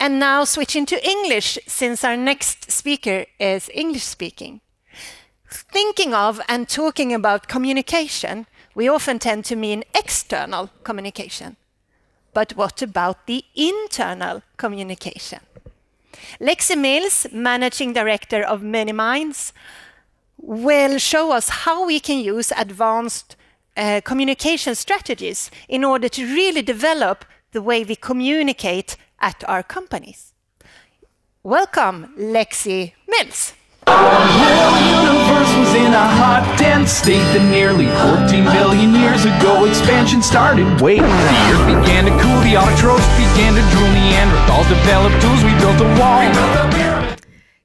And now switching to English, since our next speaker is English speaking. Thinking of and talking about communication, we often tend to mean external communication. But what about the internal communication? Lexie Mills, Managing Director of Many Minds, will show us how we can use advanced communication strategies in order to really develop the way we communicate at our companies. Welcome, Lexie Mills. The whole universe was in a hot, dense state that nearly 14 billion years ago expansion started. Wait, the earth began to cool, the autotrophs began to drool, Neanderthals developed tools, we built a wall.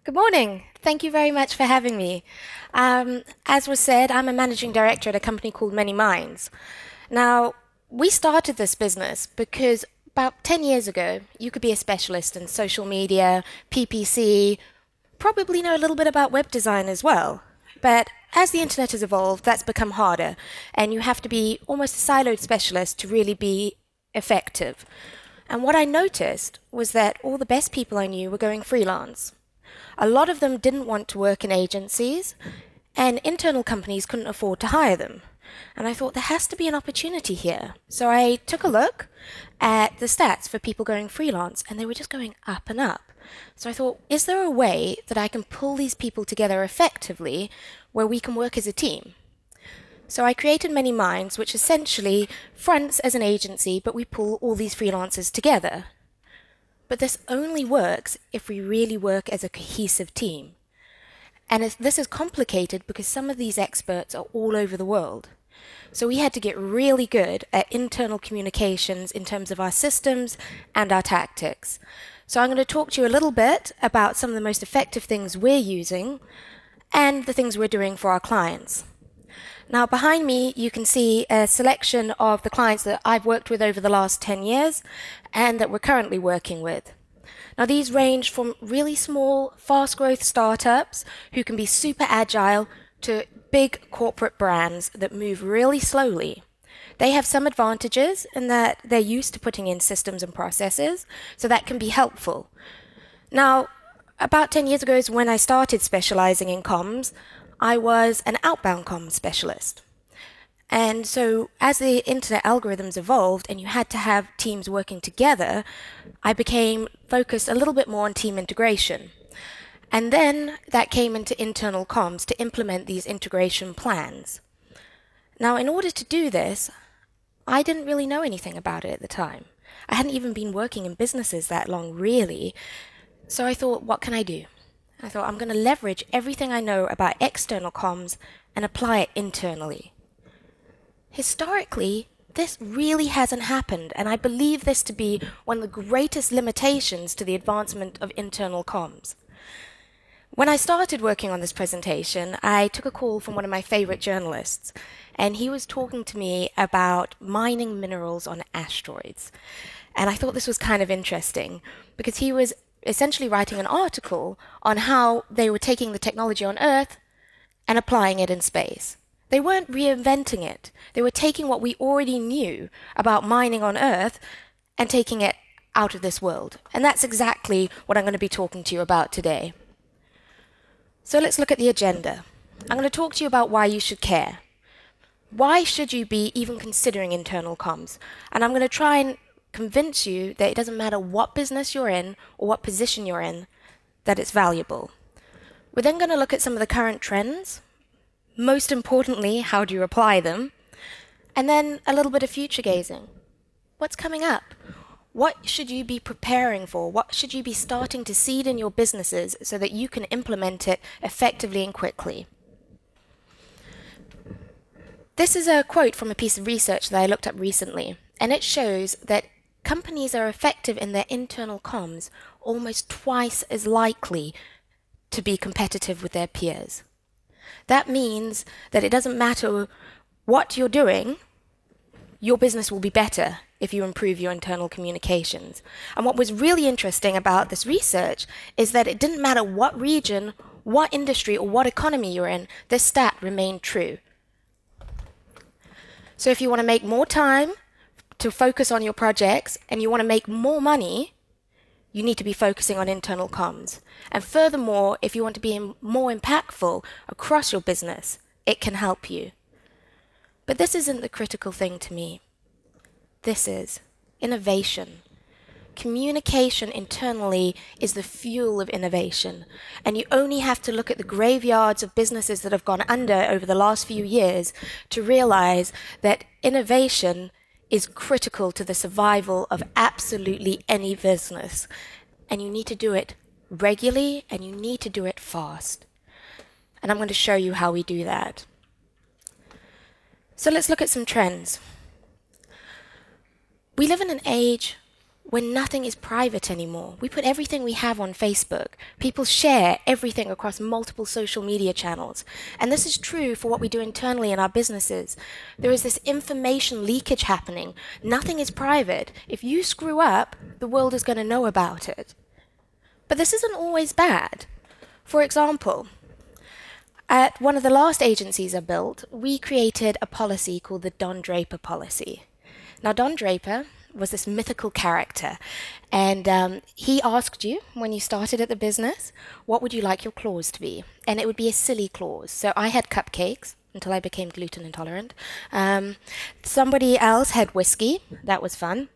Good morning. Thank you very much for having me. As was said, I'm a managing director at a company called Many Minds. Now, we started this business because about 10 years ago, you could be a specialist in social media, PPC, probably know a little bit about web design as well. But as the internet has evolved, that's become harder, and you have to be almost a siloed specialist to really be effective. And what I noticed was that all the best people I knew were going freelance. A lot of them didn't want to work in agencies, and internal companies couldn't afford to hire them. And I thought there has to be an opportunity here. So I took a look at the stats for people going freelance, and they were just going up and up. So I thought, is there a way that I can pull these people together effectively where we can work as a team? So I created Many Minds, which essentially fronts as an agency, but we pull all these freelancers together. But this only works if we really work as a cohesive team. And this is complicated because some of these experts are all over the world. So we had to get really good at internal communications in terms of our systems and our tactics. So I'm going to talk to you a little bit about some of the most effective things we're using and the things we're doing for our clients. Now, behind me, you can see a selection of the clients that I've worked with over the last 10 years and that we're currently working with. Now, these range from really small, fast-growth startups who can be super agile to big corporate brands that move really slowly. They have some advantages in that they're used to putting in systems and processes, so that can be helpful. Now, about 10 years ago is when I started specializing in comms. I was an outbound comms specialist. And so as the internet algorithms evolved and you had to have teams working together, I became focused a little bit more on team integration. And then that came into internal comms to implement these integration plans. Now, in order to do this, I didn't really know anything about it at the time. I hadn't even been working in businesses that long, really. So I thought, what can I do? I thought, I'm going to leverage everything I know about external comms and apply it internally. Historically, this really hasn't happened, and I believe this to be one of the greatest limitations to the advancement of internal comms. When I started working on this presentation, I took a call from one of my favorite journalists, and he was talking to me about mining minerals on asteroids. And I thought this was kind of interesting, because he was essentially writing an article on how they were taking the technology on Earth and applying it in space. They weren't reinventing it. They were taking what we already knew about mining on Earth and taking it out of this world. And that's exactly what I'm going to be talking to you about today. So let's look at the agenda. I'm going to talk to you about why you should care. Why should you be even considering internal comms? And I'm going to try and convince you that it doesn't matter what business you're in or what position you're in, that it's valuable. We're then going to look at some of the current trends. Most importantly, how do you apply them? And then a little bit of future gazing. What's coming up? What should you be preparing for? What should you be starting to seed in your businesses so that you can implement it effectively and quickly? This is a quote from a piece of research that I looked up recently, and it shows that companies are effective in their internal comms almost twice as likely to be competitive with their peers. That means that it doesn't matter what you're doing, your business will be better if you improve your internal communications. And what was really interesting about this research is that it didn't matter what region, what industry, or what economy you're in, this stat remained true. So if you want to make more time to focus on your projects and you want to make more money, you need to be focusing on internal comms. And furthermore, if you want to be more impactful across your business, it can help you. But this isn't the critical thing to me. This is innovation. Communication internally is the fuel of innovation, and you only have to look at the graveyards of businesses that have gone under over the last few years to realize that innovation is critical to the survival of absolutely any business. And you need to do it regularly, and you need to do it fast. And I'm going to show you how we do that. So let's look at some trends. We live in an age when nothing is private anymore. We put everything we have on Facebook. People share everything across multiple social media channels. And this is true for what we do internally in our businesses. There is this information leakage happening. Nothing is private. If you screw up, the world is going to know about it. But this isn't always bad. For example, at one of the last agencies I built, we created a policy called the Don Draper policy. Now, Don Draper was this mythical character, and he asked you when you started at the business, what would you like your clause to be? And it would be a silly clause. So I had cupcakes until I became gluten intolerant. Somebody else had whiskey. That was fun.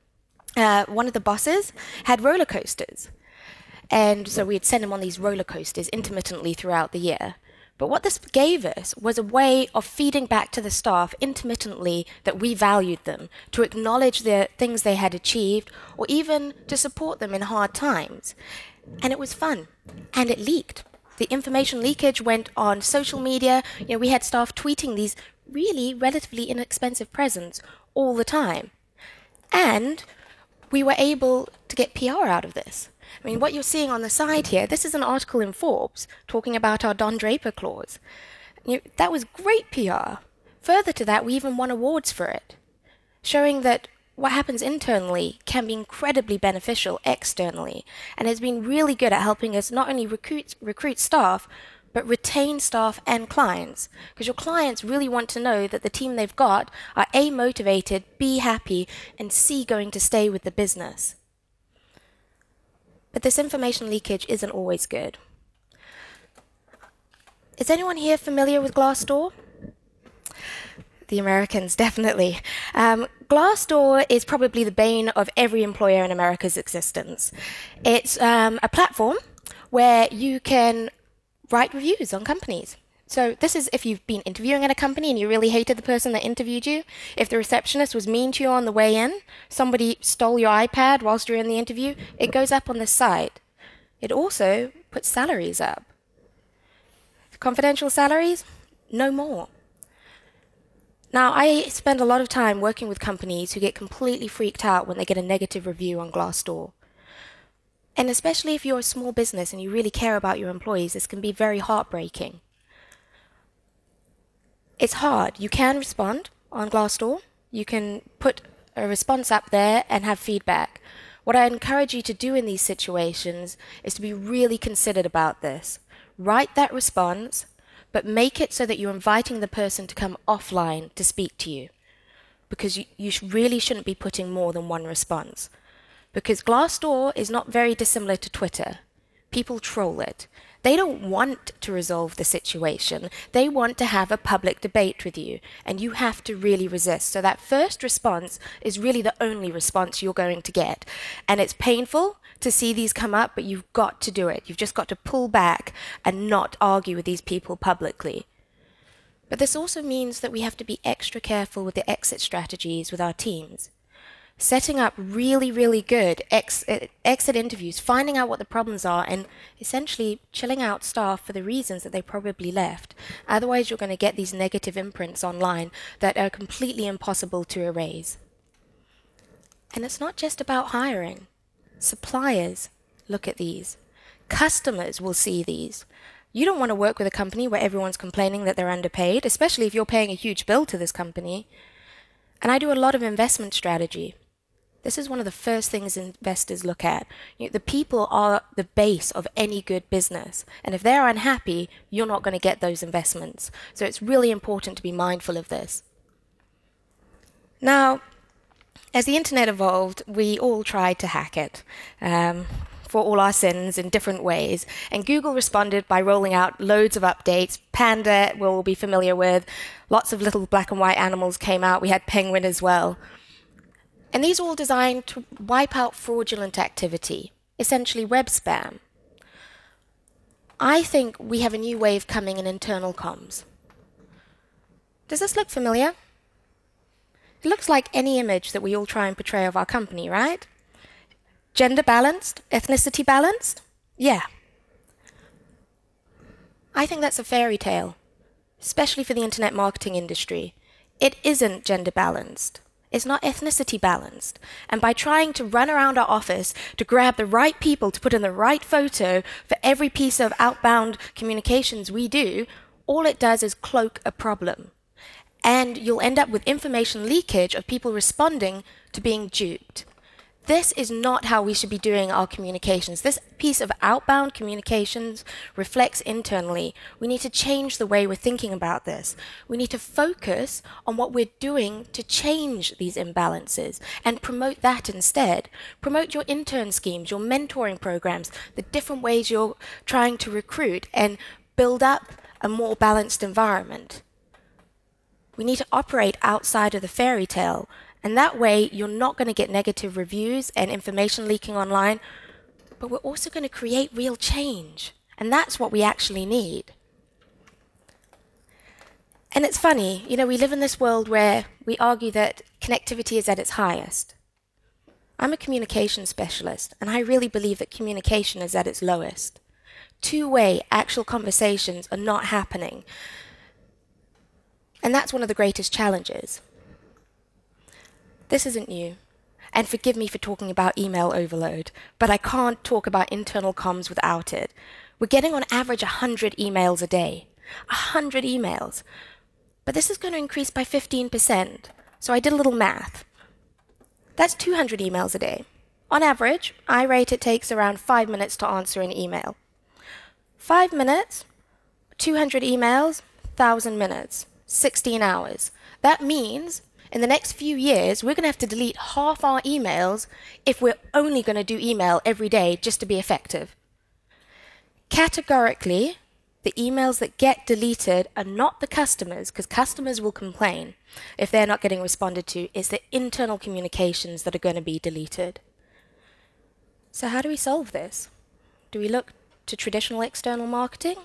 One of the bosses had roller coasters. And so we'd send him on these roller coasters intermittently throughout the year. But what this gave us was a way of feeding back to the staff intermittently that we valued them, to acknowledge the things they had achieved, or even to support them in hard times. And it was fun. And it leaked. The information leakage went on social media. We had staff tweeting these really relatively inexpensive presents all the time. And we were able to get PR out of this. I mean, what you're seeing on the side here, this is an article in Forbes talking about our Don Draper clause. That was great PR. Further to that, we even won awards for it, showing that what happens internally can be incredibly beneficial externally, and has been really good at helping us not only recruit staff, but retain staff and clients. Because your clients really want to know that the team they've got are A, motivated, B, happy, and C, going to stay with the business. But this information leakage isn't always good. Is anyone here familiar with Glassdoor? The Americans, definitely. Glassdoor is probably the bane of every employer in America's existence. It's a platform where you can write reviews on companies. So this is if you've been interviewing at a company and you really hated the person that interviewed you. If the receptionist was mean to you on the way in, somebody stole your iPad whilst you're in the interview, it goes up on this site. It also puts salaries up. Confidential salaries? No more. Now, I spend a lot of time working with companies who get completely freaked out when they get a negative review on Glassdoor. And especially if you're a small business and you really care about your employees, this can be very heartbreaking. It's hard. You can respond on Glassdoor. You can put a response up there and have feedback. What I encourage you to do in these situations is to be really considered about this. Write that response, but make it so that you're inviting the person to come offline to speak to you. Because you really shouldn't be putting more than one response. Because Glassdoor is not very dissimilar to Twitter. People troll it. They don't want to resolve the situation. They want to have a public debate with you, and you have to really resist. So that first response is really the only response you're going to get. And it's painful to see these come up, but you've got to do it. You've just got to pull back and not argue with these people publicly. But this also means that we have to be extra careful with the exit strategies with our teams. Setting up really, really good exit interviews, finding out what the problems are, and essentially chilling out staff for the reasons that they probably left. Otherwise, you're going to get these negative imprints online that are completely impossible to erase. And it's not just about hiring. Suppliers look at these. Customers will see these. You don't want to work with a company where everyone's complaining that they're underpaid, especially if you're paying a huge bill to this company. And I do a lot of investment strategy. This is one of the first things investors look at. The people are the base of any good business. And if they're unhappy, you're not going to get those investments. So it's really important to be mindful of this. Now, as the internet evolved, we all tried to hack it. for all our sins in different ways. And Google responded by rolling out loads of updates. Panda, we'll all be familiar with. Lots of little black and white animals came out. We had penguin as well. And these are all designed to wipe out fraudulent activity, essentially web spam. I think we have a new wave coming in internal comms. Does this look familiar? It looks like any image that we all try and portray of our company, right? Gender balanced? Ethnicity balanced? Yeah. I think that's a fairy tale, especially for the internet marketing industry. It isn't gender balanced. It's not ethnicity balanced. And by trying to run around our office to grab the right people to put in the right photo for every piece of outbound communications we do, all it does is cloak a problem. And you'll end up with information leakage of people responding to being duped. This is not how we should be doing our communications. This piece of outbound communications reflects internally. We need to change the way we're thinking about this. We need to focus on what we're doing to change these imbalances and promote that instead. Promote your intern schemes, your mentoring programs, the different ways you're trying to recruit and build up a more balanced environment. We need to operate outside of the fairy tale. And that way, you're not going to get negative reviews and information leaking online, but we're also going to create real change. And that's what we actually need. And it's funny, we live in this world where we argue that connectivity is at its highest. I'm a communication specialist, and I really believe that communication is at its lowest. Two-way, actual conversations are not happening. And that's one of the greatest challenges. This isn't new, and forgive me for talking about email overload, but I can't talk about internal comms without it. We're getting on average 100 emails a day. 100 emails. But this is going to increase by 15%, so I did a little math. That's 200 emails a day. On average, I rate it takes around 5 minutes to answer an email. 5 minutes, 200 emails, 1,000 minutes, 16 hours. That means in the next few years, we're going to have to delete half our emails if we're only going to do email every day just to be effective. Categorically, the emails that get deleted are not the customers, because customers will complain if they're not getting responded to. It's the internal communications that are going to be deleted. So how do we solve this? Do we look to traditional external marketing?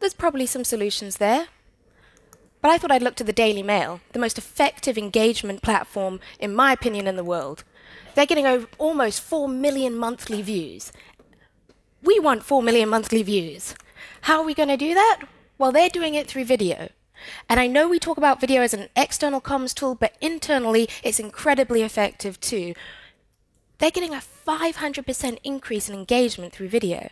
There's probably some solutions there. But I thought I'd look to the Daily Mail, the most effective engagement platform, in my opinion, in the world. They're getting over almost 4 million monthly views. We want 4 million monthly views. How are we going to do that? Well, they're doing it through video. And I know we talk about video as an external comms tool, but internally, it's incredibly effective too. They're getting a 500% increase in engagement through video.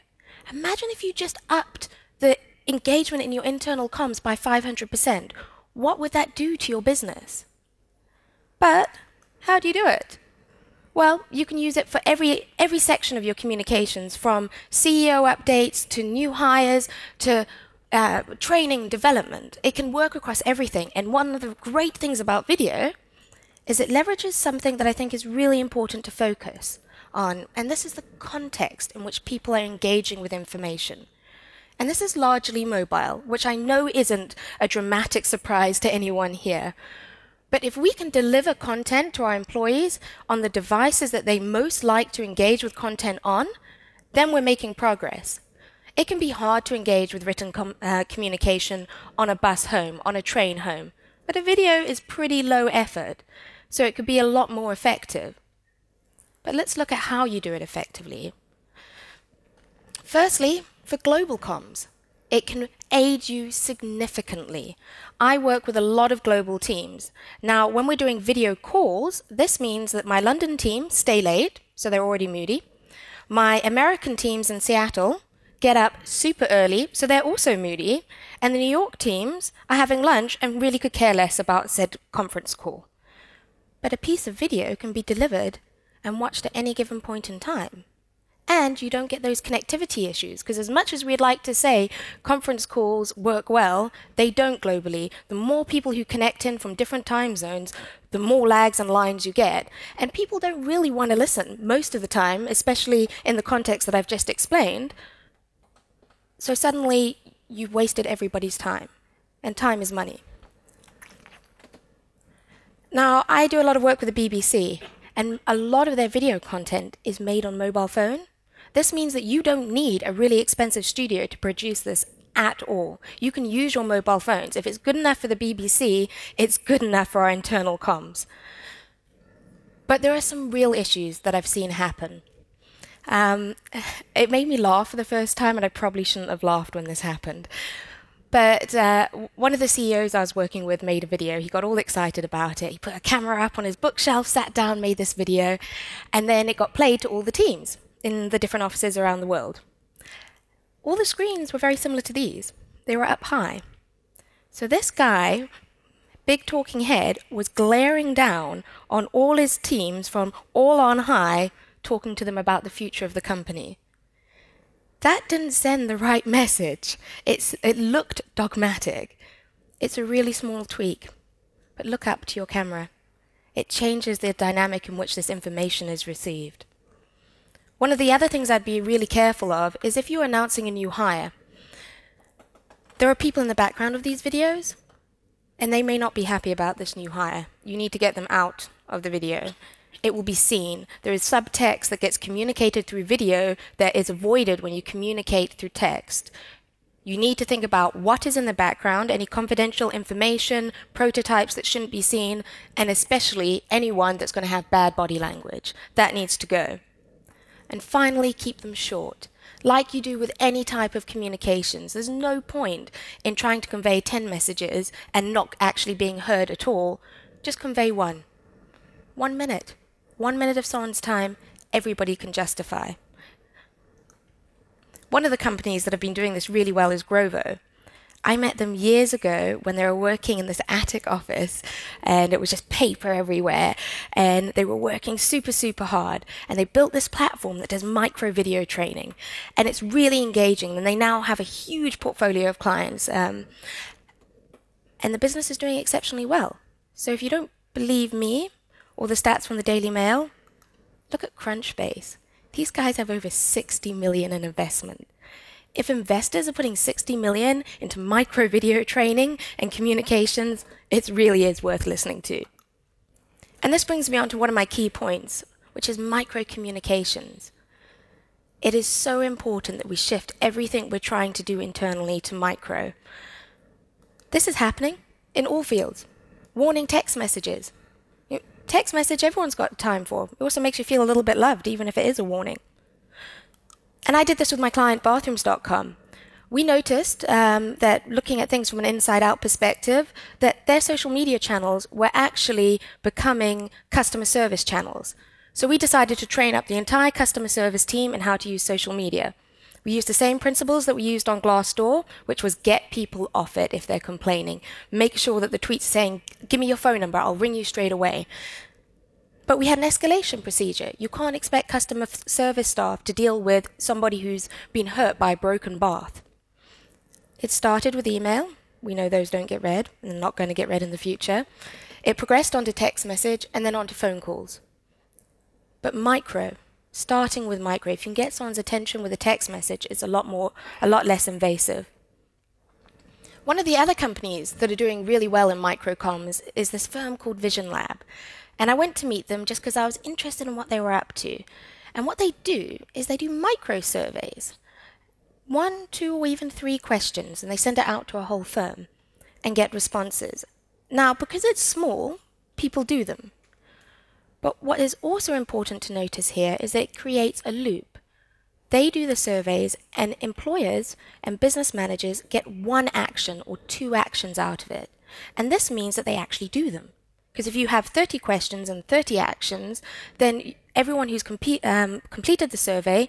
Imagine if you just upped the engagement in your internal comms by 500%. What would that do to your business? But how do you do it? Well, you can use it for every section of your communications, from CEO updates to new hires to training, development. It can work across everything. And one of the great things about video is it leverages something that I think is really important to focus on, and this is the context in which people are engaging with information. And this is largely mobile, which I know isn't a dramatic surprise to anyone here. But if we can deliver content to our employees on the devices that they most like to engage with content on, then we're making progress. It can be hard to engage with written communication on a bus home, on a train home, but a video is pretty low effort, so it could be a lot more effective. But let's look at how you do it effectively. Firstly, for global comms, it can aid you significantly. I work with a lot of global teams. Now, when we're doing video calls, this means that my London team stay late, so they're already moody. My American teams in Seattle get up super early, so they're also moody. And the New York teams are having lunch and really could care less about said conference call. But a piece of video can be delivered and watched at any given point in time. And you don't get those connectivity issues, because as much as we'd like to say conference calls work well, they don't globally. The more people who connect in from different time zones, the more lags and lines you get. And people don't really want to listen most of the time, especially in the context that I've just explained. So suddenly, you've wasted everybody's time. And time is money. Now, I do a lot of work with the BBC, and a lot of their video content is made on mobile phone. This means that you don't need a really expensive studio to produce this at all. You can use your mobile phones. If it's good enough for the BBC, it's good enough for our internal comms. But there are some real issues that I've seen happen. It made me laugh for the first time, and I probably shouldn't have laughed when this happened. But one of the CEOs I was working with made a video. He got all excited about it. He put a camera up on his bookshelf, sat down, made this video, and then it got played to all the teams in the different offices around the world. All the screens were very similar to these. They were up high. So this guy, big talking head, was glaring down on all his teams from all on high, talking to them about the future of the company. That didn't send the right message. It looked dogmatic. It's a really small tweak. But look up to your camera. It changes the dynamic in which this information is received. One of the other things I'd be really careful of is if you're announcing a new hire. There are people in the background of these videos, and they may not be happy about this new hire. You need to get them out of the video. It will be seen. There is subtext that gets communicated through video that is avoided when you communicate through text. You need to think about what is in the background, any confidential information, prototypes that shouldn't be seen, and especially anyone that's going to have bad body language. That needs to go. And finally, keep them short. Like you do with any type of communications, there's no point in trying to convey 10 messages and not actually being heard at all. Just convey one. 1 minute. 1 minute of someone's time, everybody can justify. One of the companies that have been doing this really well is Grovo. I met them years ago when they were working in this attic office, and it was just paper everywhere, and they were working super, super hard, and they built this platform that does micro video training, and it's really engaging, and they now have a huge portfolio of clients, and the business is doing exceptionally well. So if you don't believe me or the stats from the Daily Mail, look at Crunchbase. These guys have over 60 million in investment. If investors are putting 60 million into micro video training and communications, it really is worth listening to. And this brings me on to one of my key points, which is micro communications. It is so important that we shift everything we're trying to do internally to micro. This is happening in all fields. Warning text messages. Text message everyone's got time for. It also makes you feel a little bit loved, even if it is a warning. And I did this with my client, bathrooms.com. We noticed that looking at things from an inside-out perspective, that their social media channels were actually becoming customer service channels. So we decided to train up the entire customer service team in how to use social media. We used the same principles that we used on Glassdoor, which was get people off it if they're complaining. Make sure that the tweet's saying, give me your phone number, I'll ring you straight away. But we had an escalation procedure. You can't expect customer service staff to deal with somebody who's been hurt by a broken bath. It started with email. We know those don't get read, and they're not going to get read in the future. It progressed onto text message, and then onto phone calls. But micro, starting with micro, if you can get someone's attention with a text message, it's a lot less invasive. One of the other companies that are doing really well in microcomms is this firm called Vision Lab. And I went to meet them just because I was interested in what they were up to. And what they do is they do micro surveys. 1, 2, or even 3 questions, and they send it out to a whole firm and get responses. Now, because it's small, people do them. But what is also important to notice here is that it creates a loop. They do the surveys, and employers and business managers get 1 action or 2 actions out of it. And this means that they actually do them. Because if you have 30 questions and 30 actions, then everyone who's completed the survey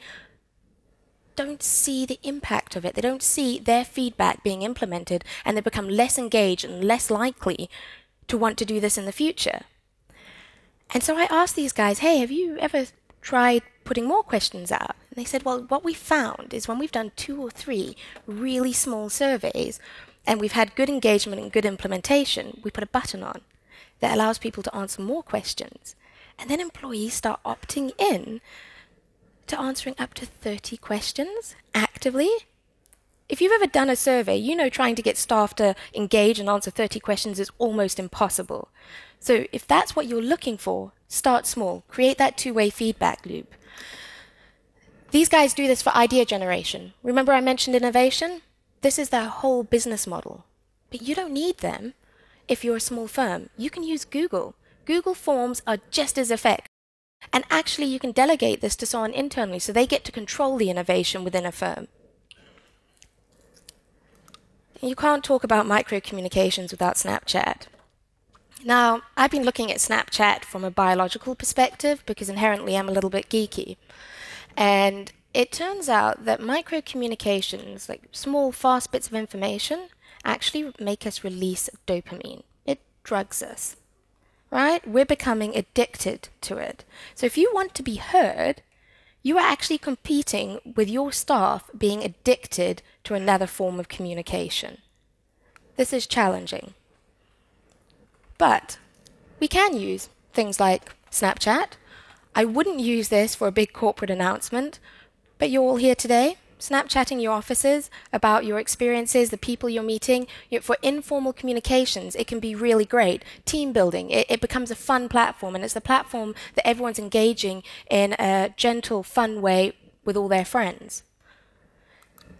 don't see the impact of it. They don't see their feedback being implemented, and they become less engaged and less likely to want to do this in the future. And so I asked these guys, hey, have you ever tried putting more questions out. And they said, well, what we found is when we've done 2 or 3 really small surveys and we've had good engagement and good implementation, we put a button on that allows people to answer more questions. And then employees start opting in to answering up to 30 questions actively. If you've ever done a survey, you know trying to get staff to engage and answer 30 questions is almost impossible. So if that's what you're looking for, start small. Create that 2-way feedback loop. These guys do this for idea generation. Remember I mentioned innovation? This is their whole business model. But you don't need them if you're a small firm. You can use Google. Google Forms are just as effective. And actually you can delegate this to someone internally so they get to control the innovation within a firm. You can't talk about micro-communications without Snapchat. Now, I've been looking at Snapchat from a biological perspective because inherently I'm a little bit geeky. And it turns out that micro-communications, like small, fast bits of information, actually make us release dopamine. It drugs us, right? We're becoming addicted to it. So if you want to be heard, you are actually competing with your staff being addicted to another form of communication. This is challenging. But we can use things like Snapchat. I wouldn't use this for a big corporate announcement, but you're all here today, Snapchatting your offices about your experiences, the people you're meeting. For informal communications, it can be really great. Team building, it becomes a fun platform, and it's the platform that everyone's engaging in a gentle, fun way with all their friends.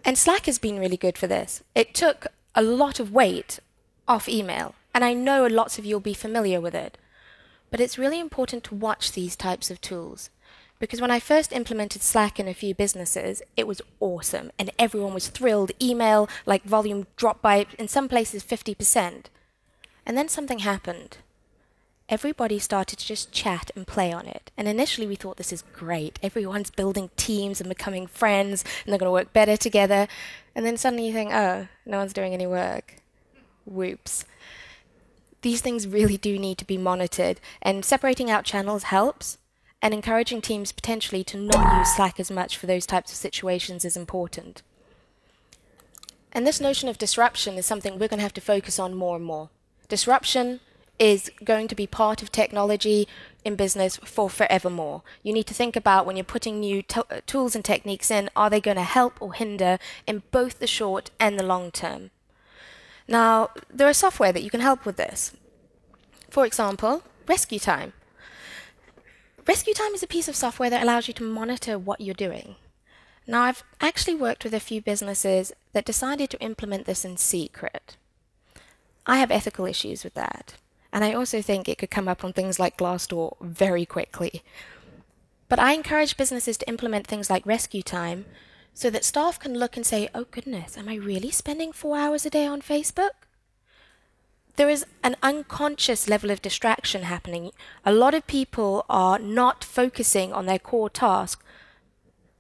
And Slack has been really good for this. It took a lot of weight off email, and I know lots of you will be familiar with it. But it's really important to watch these types of tools. Because when I first implemented Slack in a few businesses, it was awesome, and everyone was thrilled. Email, like volume, dropped by, in some places, 50%. And then something happened. Everybody started to just chat and play on it. And initially we thought, this is great. Everyone's building teams and becoming friends, and they're going to work better together. And then suddenly you think, oh, no one's doing any work. Whoops. These things really do need to be monitored, and separating out channels helps. And encouraging teams potentially to not use Slack as much for those types of situations is important. And this notion of disruption is something we're going to have to focus on more and more. Disruption is going to be part of technology in business for forevermore. You need to think about when you're putting new tools and techniques in, are they going to help or hinder in both the short and the long term? Now, there is software that you can help with this. For example, Rescue Time. Rescue Time is a piece of software that allows you to monitor what you're doing. Now, I've actually worked with a few businesses that decided to implement this in secret. I have ethical issues with that, and I also think it could come up on things like Glassdoor very quickly. But I encourage businesses to implement things like Rescue Time so that staff can look and say, oh goodness, am I really spending 4 hours a day on Facebook? There is an unconscious level of distraction happening. A lot of people are not focusing on their core task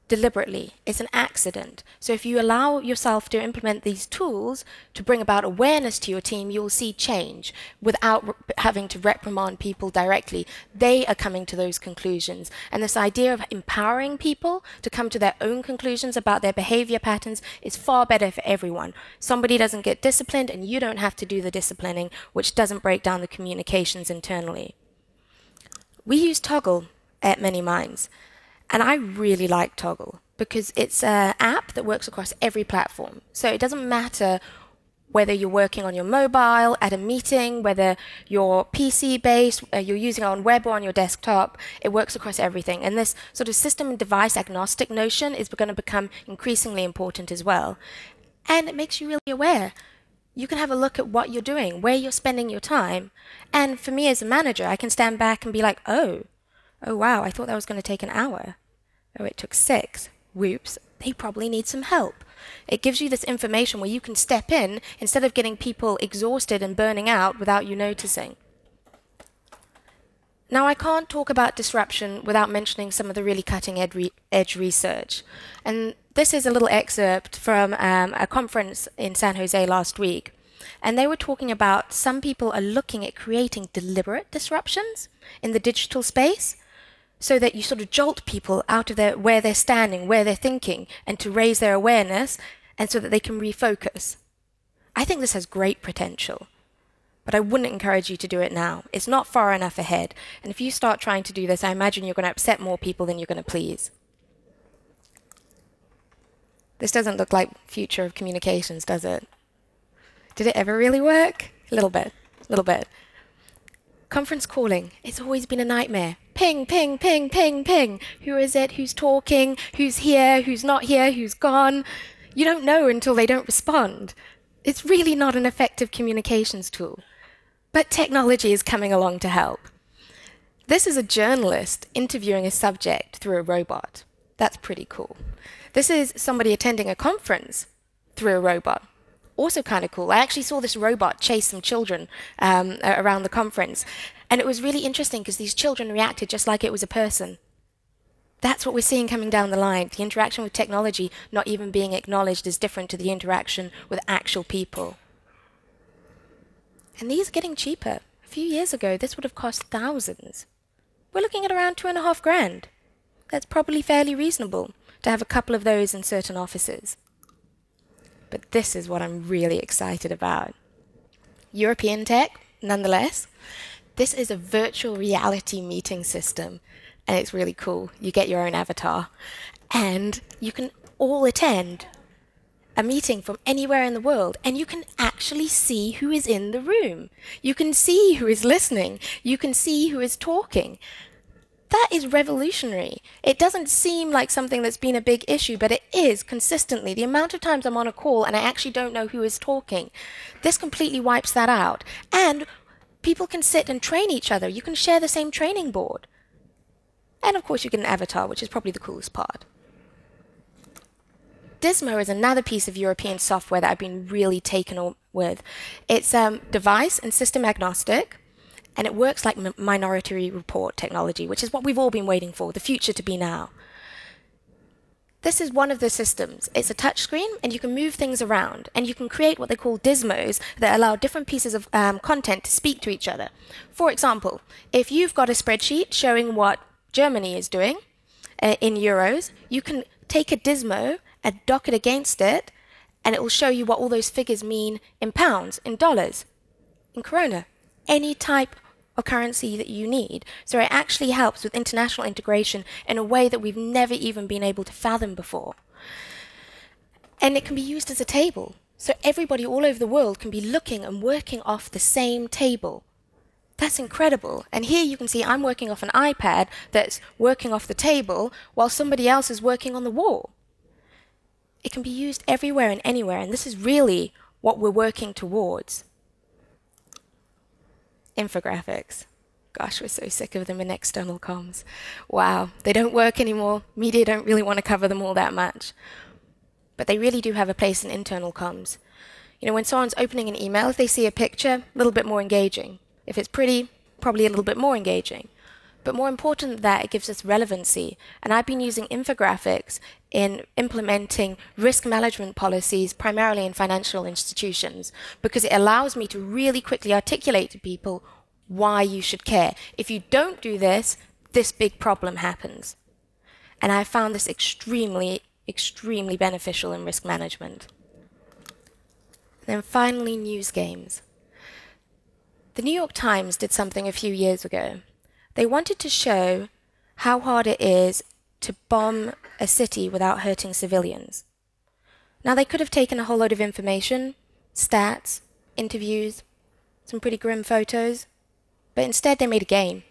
deliberately. It's an accident. So if you allow yourself to implement these tools to bring about awareness to your team, you'll see change without having to reprimand people directly. They are coming to those conclusions. And this idea of empowering people to come to their own conclusions about their behavior patterns is far better for everyone. Somebody doesn't get disciplined, and you don't have to do the disciplining, which doesn't break down the communications internally. We use Toggle at Many Minds. And I really like Toggle because it's an app that works across every platform. So it doesn't matter whether you're working on your mobile, at a meeting, whether you're PC-based, you're using it on web or on your desktop, it works across everything. And this sort of system and device agnostic notion is going to become increasingly important as well. And it makes you really aware. You can have a look at what you're doing, where you're spending your time. And for me as a manager, I can stand back and be like, oh wow, I thought that was going to take an hour. Oh, it took 6. Whoops, they probably need some help. It gives you this information where you can step in instead of getting people exhausted and burning out without you noticing. Now, I can't talk about disruption without mentioning some of the really cutting-edge research. And this is a little excerpt from a conference in San Jose last week. And they were talking about some people are looking at creating deliberate disruptions in the digital space. so that you sort of jolt people out of where they're standing, where they're thinking, and to raise their awareness, and so that they can refocus. I think this has great potential, but I wouldn't encourage you to do it now. It's not far enough ahead, and if you start trying to do this, I imagine you're going to upset more people than you're going to please. This doesn't look like future of communications, does it? Did it ever really work? A little bit. Conference calling. It's always been a nightmare. Ping, ping, ping, ping, ping. Who is it? Who's talking? Who's here? Who's not here? Who's gone? You don't know until they don't respond. It's really not an effective communications tool. But technology is coming along to help. This is a journalist interviewing a subject through a robot. That's pretty cool. This is somebody attending a conference through a robot. Also kind of cool. I actually saw this robot chase some children around the conference. And it was really interesting because these children reacted just like it was a person. That's what we're seeing coming down the line. The interaction with technology not even being acknowledged is different to the interaction with actual people. And these are getting cheaper. A few years ago, this would have cost thousands. We're looking at around $2,500. That's probably fairly reasonable to have a couple of those in certain offices. But this is what I'm really excited about. European tech, nonetheless. This is a virtual reality meeting system, and it's really cool. You get your own avatar, and you can all attend a meeting from anywhere in the world, and you can actually see who is in the room. You can see who is listening. You can see who is talking. That is revolutionary. It doesn't seem like something that's been a big issue, but it is consistently. The amount of times I'm on a call and I actually don't know who is talking, this completely wipes that out. And people can sit and train each other. You can share the same training board. And of course you get an avatar, which is probably the coolest part. Dismo is another piece of European software that I've been really taken with. It's device and system agnostic. And it works like Minority Report technology, which is what we've all been waiting for, the future to be now. This is one of the systems. It's a touchscreen, and you can move things around. And you can create what they call dismos that allow different pieces of content to speak to each other. For example, if you've got a spreadsheet showing what Germany is doing in euros, you can take a dismo and dock it against it, and it will show you what all those figures mean in pounds, in dollars, in krona, any type of currency that you need. So it actually helps with international integration in a way that we've never even been able to fathom before. And it can be used as a table. So everybody all over the world can be looking and working off the same table. That's incredible. And here you can see I'm working off an iPad that's working off the table while somebody else is working on the wall. It can be used everywhere and anywhere, and this is really what we're working towards. Infographics. Gosh, we're so sick of them in external comms. Wow, they don't work anymore. Media don't really want to cover them all that much. But they really do have a place in internal comms. You know, when someone's opening an email, if they see a picture, a little bit more engaging. If it's pretty, probably a little bit more engaging. But more important than that, it gives us relevancy. And I've been using infographics in implementing risk management policies, primarily in financial institutions, because it allows me to really quickly articulate to people why you should care. If you don't do this, this big problem happens. And I found this extremely, extremely beneficial in risk management. And then finally, news games. The New York Times did something a few years ago. They wanted to show how hard it is to bomb a city without hurting civilians. Now, they could have taken a whole load of information, stats, interviews, some pretty grim photos, but instead they made a game.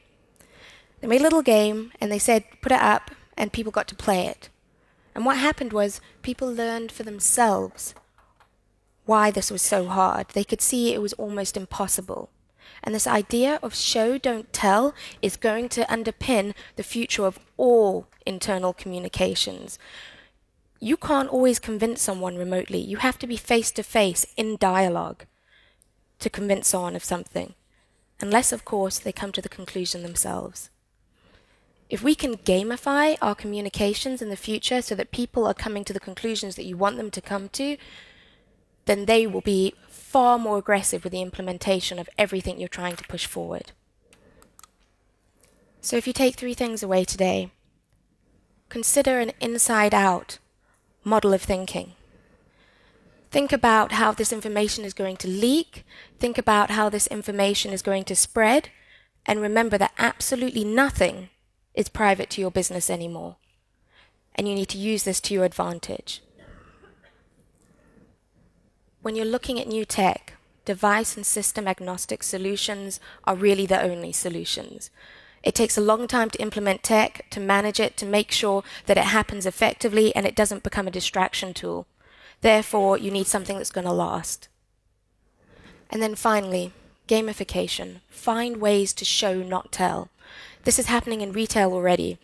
They made a little game, and they said, put it up, and people got to play it. And what happened was people learned for themselves why this was so hard. They could see it was almost impossible. And this idea of show, don't tell is going to underpin the future of all internal communications. You can't always convince someone remotely. You have to be face-to-face in dialogue to convince someone of something. Unless, of course, they come to the conclusion themselves. If we can gamify our communications in the future so that people are coming to the conclusions that you want them to come to, then they will be far more aggressive with the implementation of everything you're trying to push forward. So if you take 3 things away today, consider an inside-out model of thinking. Think about how this information is going to leak. Think about how this information is going to spread. And remember that absolutely nothing is private to your business anymore. And you need to use this to your advantage. When you're looking at new tech, device and system agnostic solutions are really the only solutions. It takes a long time to implement tech, to manage it, to make sure that it happens effectively and it doesn't become a distraction tool. Therefore, you need something that's going to last. And then finally, gamification. Find ways to show, not tell. This is happening in retail already.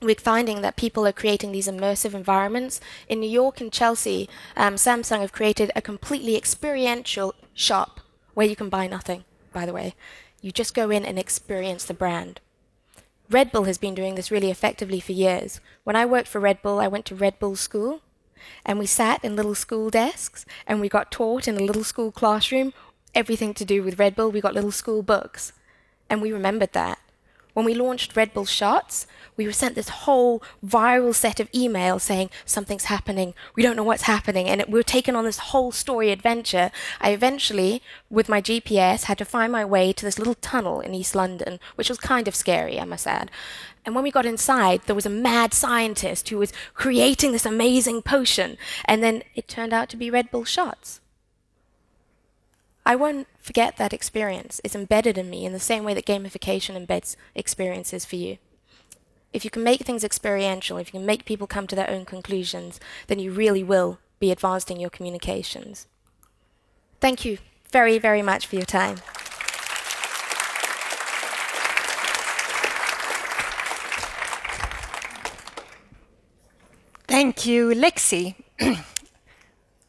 We're finding that people are creating these immersive environments. In New York and Chelsea, Samsung have created a completely experiential shop where you can buy nothing, by the way. You just go in and experience the brand. Red Bull has been doing this really effectively for years. When I worked for Red Bull, I went to Red Bull school, and we sat in little school desks, and we got taught in a little school classroom everything to do with Red Bull. We got little school books, and we remembered that. When we launched Red Bull Shots, we were sent this whole viral set of emails saying, something's happening, we don't know what's happening, and we were taken on this whole story adventure. I eventually, with my GPS, had to find my way to this little tunnel in East London, which was kind of scary, I must add. And when we got inside, there was a mad scientist who was creating this amazing potion, and then it turned out to be Red Bull Shots. I won't forget that experience. It's embedded in me in the same way that gamification embeds experiences for you. If you can make things experiential, if you can make people come to their own conclusions, then you really will be advancing your communications. Thank you very, very much for your time. Thank you, Lexi.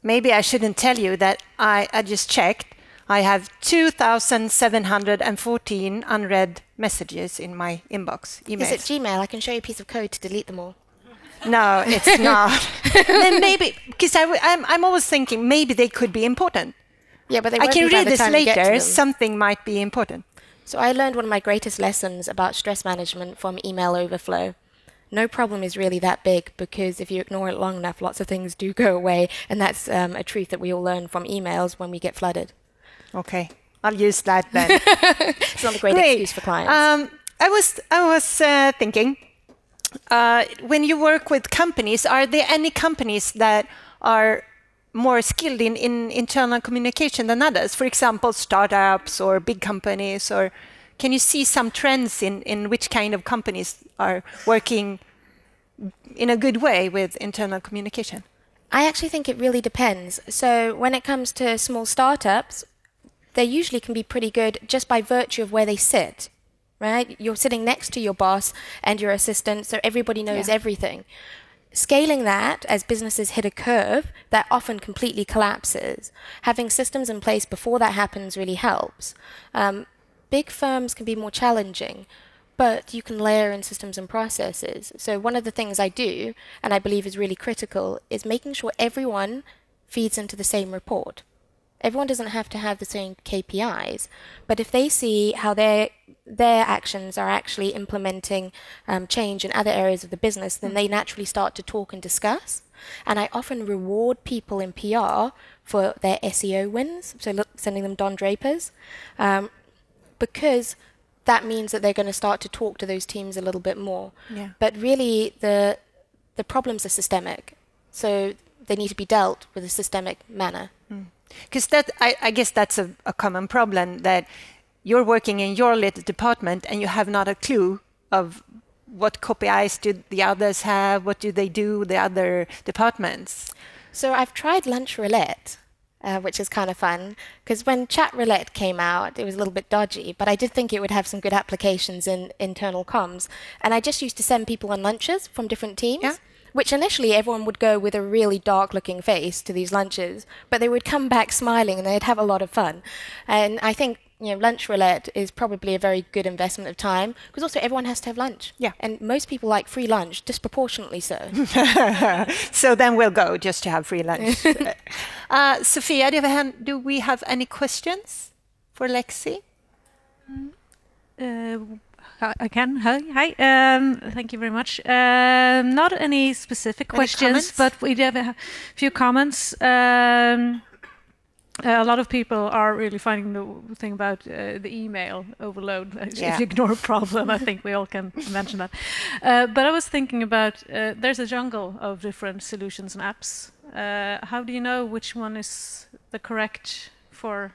Maybe I shouldn't tell you that I just checked. I have 2,714 unread messages in my inbox, emails. Is it Gmail? I can show you a piece of code to delete them all. No, it's not. Then maybe, because I'm always thinking maybe they could be important. Yeah, but they I won't can be by read the this time you get to later. them. Something might be important. So I learned one of my greatest lessons about stress management from email overflow. No problem is really that big because if you ignore it long enough, lots of things do go away. And that's a truth that we all learn from emails when we get flooded. Okay, I'll use that then. It's not a great excuse for clients. I was thinking, when you work with companies, are there any companies that are more skilled in internal communication than others? For example, startups or big companies, or can you see some trends in which kind of companies are working in a good way with internal communication? I actually think it really depends. So when it comes to small startups, they usually can be pretty good just by virtue of where they sit, right? You're sitting next to your boss and your assistant, so everybody knows everything. Scaling that as businesses hit a curve, that often completely collapses. Having systems in place before that happens really helps. Big firms can be more challenging, but you can layer in systems and processes. So one of the things I do, and I believe is really critical, is making sure everyone feeds into the same report. Everyone doesn't have to have the same KPIs, but if they see how their actions are actually implementing change in other areas of the business, then they naturally start to talk and discuss. And I often reward people in PR for their SEO wins, so sending them Don Drapers, because that means that they're going to start to talk to those teams a little bit more. Yeah. But really, the problems are systemic, so they need to be dealt with a systemic manner. Because I guess that's a common problem, that you're working in your little department and you have not a clue of what KPIs do the others have, what do they do, the other departments. So I've tried lunch roulette, which is kind of fun, because when chat roulette came out, it was a little bit dodgy, but I did think it would have some good applications in internal comms. And I just used to send people on lunches from different teams. Yeah. Which initially everyone would go with a really dark-looking face to these lunches, but they would come back smiling and they'd have a lot of fun. And I think lunch roulette is probably a very good investment of time, because also everyone has to have lunch. Yeah. And most people like free lunch, disproportionately so. So then we'll go just to have free lunch. Sophia, do we have any questions for Lexi? I can. Hi. Thank you very much. Not any specific questions, but we have a few comments. A lot of people are really finding the thing about the email overload. If you ignore a problem, I think we all can mention that. But I was thinking about there's a jungle of different solutions and apps. How do you know which one is the correct for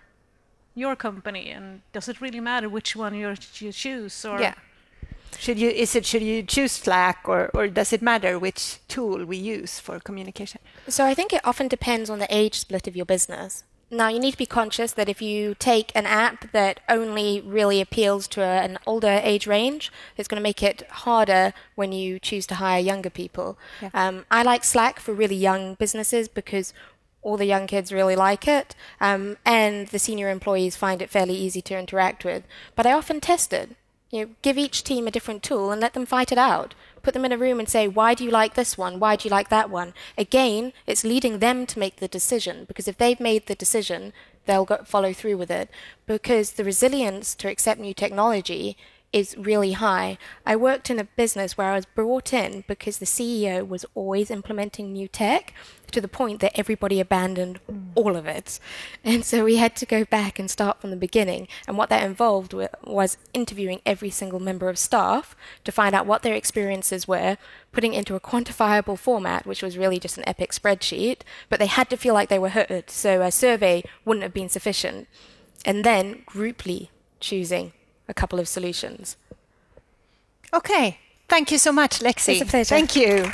your company, and does it really matter which one you choose? Or should you choose Slack, or does it matter which tool we use for communication? So I think it often depends on the age split of your business. Now, you need to be conscious that if you take an app that only really appeals to an older age range, it's going to make it harder when you choose to hire younger people. I like Slack for really young businesses because all the young kids really like it, and the senior employees find it fairly easy to interact with. But I often test it. Give each team a different tool and let them fight it out. Put them in a room and say, why do you like this one? Why do you like that one? Again, it's leading them to make the decision, because if they've made the decision, they'll follow through with it. Because the resilience to accept new technology is really high. I worked in a business where I was brought in because the CEO was always implementing new tech to the point that everybody abandoned all of it. And so we had to go back and start from the beginning. And what that involved was interviewing every single member of staff to find out what their experiences were, putting it into a quantifiable format, which was really just an epic spreadsheet, but they had to feel like they were heard. So a survey wouldn't have been sufficient. And then grouply choosing a couple of solutions. Okay. Thank you so much, Lexi. It's a pleasure. Thank you.